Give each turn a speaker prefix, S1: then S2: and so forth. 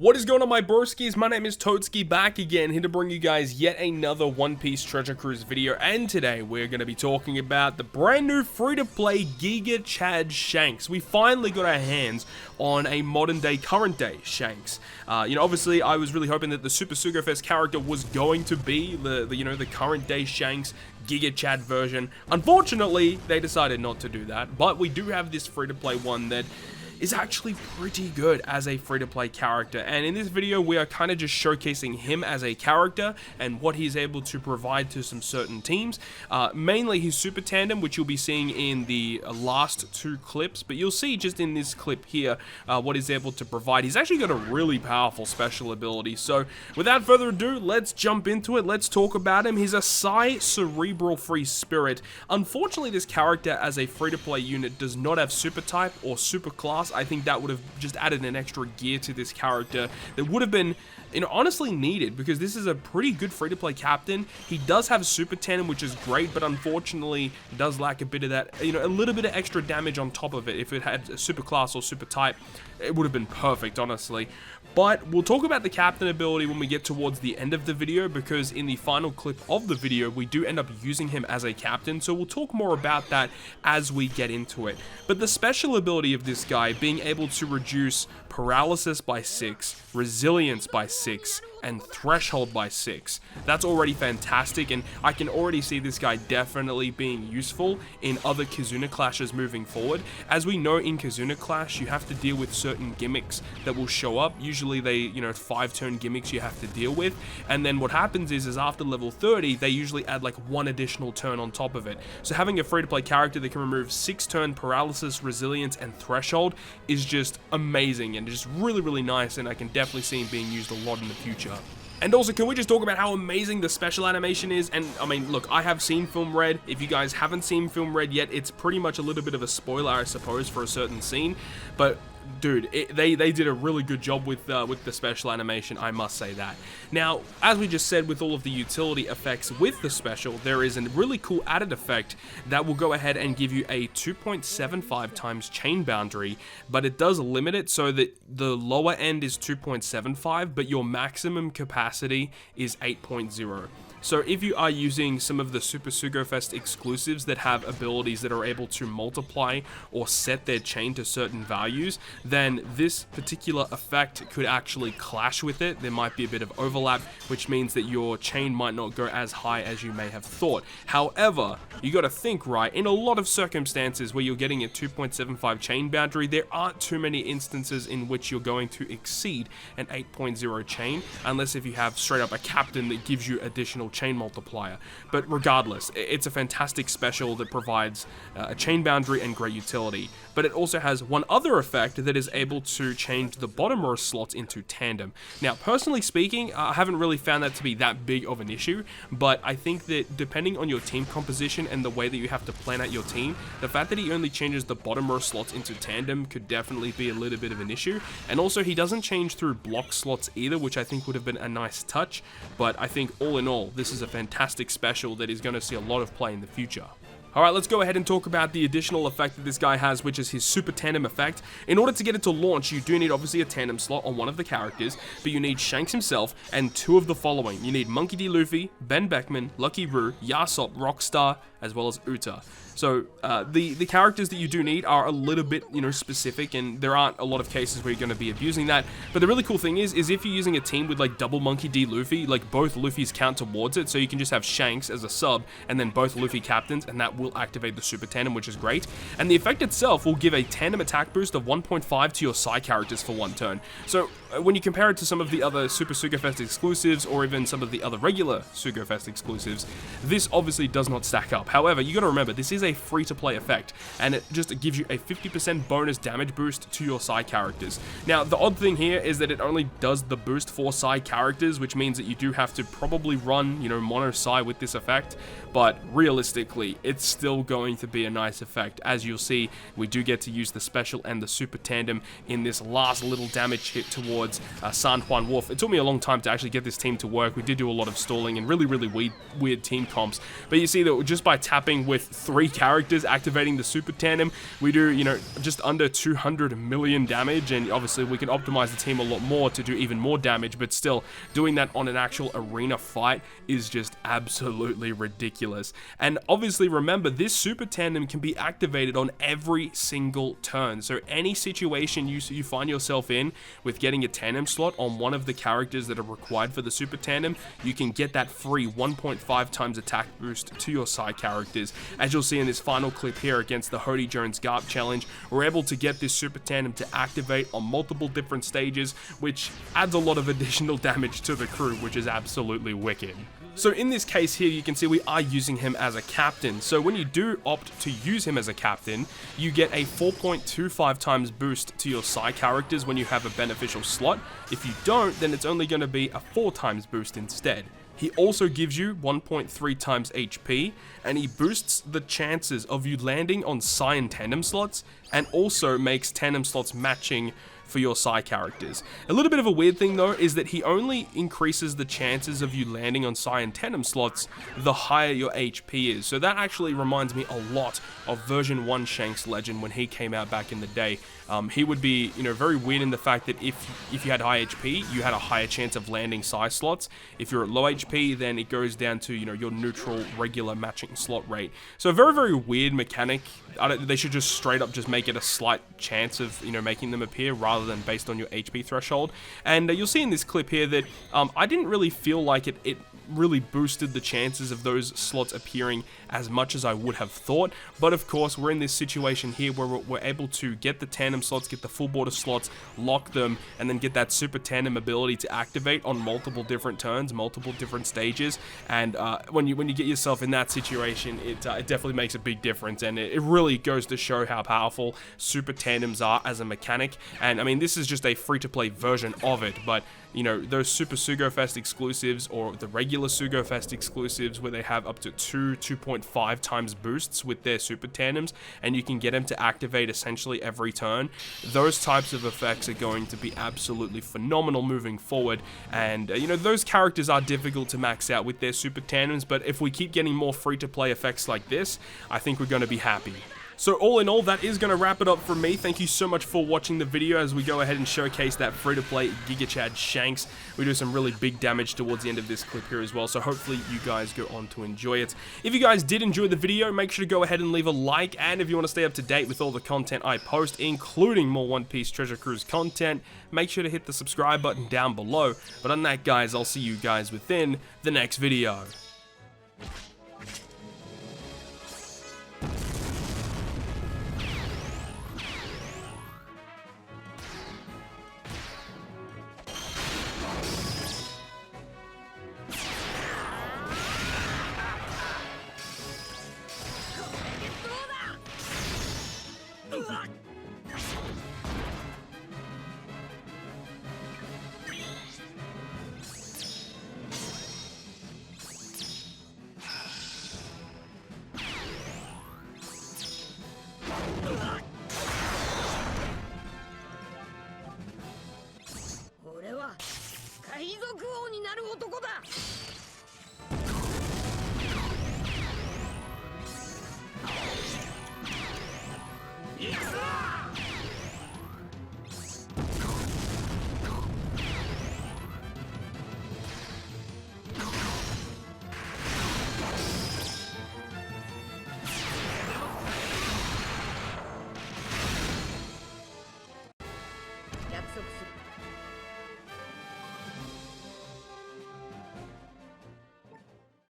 S1: What is going on, my broskiis? My name is Toadskii, back again, here to bring you guys yet another One Piece Treasure Cruise video, and today we're going to be talking about the brand new free-to-play Gigachad Shanks. We finally got our hands on a modern-day, current-day Shanks. Obviously, I was really hoping that the Super Sugo Fest character was going to be the current-day Shanks Gigachad version. Unfortunately, they decided not to do that, but we do have this free-to-play one that is actually pretty good as a free-to-play character, and in this video we are kind of just showcasing him as a character and what he's able to provide to some certain teams, mainly his super tandem, which you'll be seeing in the last two clips, but you'll see just in this clip here what he's able to provide. He's actually got a really powerful special ability, so without further ado, let's jump into it. Let's talk about him. He's a Psi Cerebral Free Spirit. Unfortunately, this character as a free-to-play unit does not have super type or super class. I think that would have just added an extra gear to this character that would have been, honestly needed, because this is a pretty good free-to-play captain. He does have super tandem, which is great, but unfortunately does lack a bit of that, a little bit of extra damage on top of it. If it had a super class or super type, it would have been perfect, honestly. But we'll talk about the captain ability when we get towards the end of the video, because in the final clip of the video, we do end up using him as a captain, so we'll talk more about that as we get into it. But the special ability of this guy, being able to reduce paralysis by 6, resilience by 6, and threshold by 6. That's already fantastic, and I can already see this guy definitely being useful in other Kizuna clashes moving forward. As we know, in Kizuna clash, you have to deal with certain gimmicks that will show up. Usually they, 5-turn gimmicks you have to deal with, and then what happens is after level 30, they usually add like one additional turn on top of it. So having a free-to-play character that can remove 6-turn paralysis, resilience, and threshold is just amazing, and just really, really nice, and I can definitely see him being used a lot in the future. And also, can we just talk about how amazing the special animation is? And I mean, look, I have seen Film Red. If you guys haven't seen Film Red yet, it's pretty much a little bit of a spoiler, I suppose, for a certain scene. But dude, they did a really good job with the special animation, I must say that. Now, as we just said, with all of the utility effects with the special, there is a really cool added effect that will go ahead and give you a 2.75 times chain boundary, but it does limit it so that the lower end is 2.75, but your maximum capacity is 8.0. So if you are using some of the Super Sugo Fest exclusives that have abilities that are able to multiply or set their chain to certain values, then this particular effect could actually clash with it. There might be a bit of overlap, which means that your chain might not go as high as you may have thought. However, you got to think, right, in a lot of circumstances where you're getting a 2.75 chain boundary, there aren't too many instances in which you're going to exceed an 8.0 chain, unless if you have straight up a captain that gives you additional chain multiplier. But regardless, it's a fantastic special that provides a chain boundary and great utility. But it also has one other effect that is able to change the bottom row slots into tandem. Now, personally speaking, I haven't really found that to be that big of an issue, but I think that depending on your team composition and the way that you have to plan out your team, the fact that he only changes the bottom row slots into tandem could definitely be a little bit of an issue. And also, he doesn't change through block slots either, which I think would have been a nice touch. But I think all in all, this is a fantastic special that is going to see a lot of play in the future. Alright, let's go ahead and talk about the additional effect that this guy has, which is his Super Tandem effect. In order to get it to launch, you do need obviously a tandem slot on one of the characters, but you need Shanks himself and two of the following. You need Monkey D. Luffy, Ben Beckman, Lucky Roo, Yasop, Rockstar, as well as Uta. So, the characters that you do need are a little bit, specific, and there aren't a lot of cases where you're going to be abusing that. But the really cool thing is if you're using a team with, like, double Monkey D. Luffy, like, both Luffy's count towards it, so you can just have Shanks as a sub, and then both Luffy captains, and that will activate the Super Tandem, which is great. And the effect itself will give a tandem attack boost of 1.5 to your Psi characters for one turn. So, when you compare it to some of the other Super Sugo Fest exclusives, or even some of the other regular Sugo Fest exclusives, this obviously does not stack up. However, you got to remember, this is a free-to-play effect, and it just gives you a 50% bonus damage boost to your Psi characters. Now, the odd thing here is that it only does the boost for Psi characters, which means that you do have to probably run, mono Psi with this effect, but realistically, it's still going to be a nice effect. As you'll see, we do get to use the special and the Super Tandem in this last little damage hit towards towards San Juan Wolf. It took me a long time to actually get this team to work. We did do a lot of stalling and really weird team comps. But you see that just by tapping with 3 characters, activating the super tandem, we do, you know, just under 200 million damage, and obviously we can optimize the team a lot more to do even more damage, but still, doing that on an actual arena fight is just absolutely ridiculous. And obviously remember, this super tandem can be activated on every single turn, so any situation you find yourself in with getting a tandem slot on one of the characters that are required for the super tandem, you can get that free 1.5 times attack boost to your side characters. As you'll see in this final clip here against the Hody Jones Garp challenge, we're able to get this super tandem to activate on multiple different stages, which adds a lot of additional damage to the crew, which is absolutely wicked. So in this case here, you can see we are using him as a captain. So when you do opt to use him as a captain, you get a 4.25 times boost to your side characters when you have a beneficial slot. If you don't, then it's only going to be a 4 times boost instead. He also gives you 1.3 times HP, and he boosts the chances of you landing on Sai and tandem slots, and also makes tandem slots matching for your Sai characters. A little bit of a weird thing though is that he only increases the chances of you landing on Sai and tandem slots the higher your HP is. So that actually reminds me a lot of version 1 Shanks Legend when he came out back in the day. He would be, you know, very weird in the fact that if you had high HP, you had a higher chance of landing Sai slots. If you're at low HP, then it goes down to, you know, your neutral regular matching slot rate. So a very weird mechanic. They should just straight up just make it a slight chance of, you know, making them appear rather than based on your HP threshold. And you'll see in this clip here that I didn't really feel like it really boosted the chances of those slots appearing as much as I would have thought. But of course, we're in this situation here where we're able to get the tandem slots, get the full border slots, lock them, and then get that super tandem ability to activate on multiple different turns, multiple different stages. And when you get yourself in that situation, it definitely makes a big difference, and it really goes to show how powerful super tandems are as a mechanic. And I mean, this is just a free-to-play version of it, but you know, those Super Sugo Fest exclusives or the regular Sugo Fest exclusives where they have up to 2.5 times boosts with their super tandems, and you can get them to activate essentially every turn. Those types of effects are going to be absolutely phenomenal moving forward, and you know, those characters are difficult to max out with their super tandems, but if we keep getting more free-to-play effects like this, I think we're going to be happy. So all in all, that is going to wrap it up from me. Thank you so much for watching the video as we go ahead and showcase that free-to-play Gigachad Shanks. We do some really big damage towards the end of this clip here as well, so hopefully you guys go on to enjoy it. If you guys did enjoy the video, make sure to go ahead and leave a like, and if you want to stay up to date with all the content I post, including more One Piece Treasure Cruise content, make sure to hit the subscribe button down below. But on that, guys, I'll see you guys within the next video.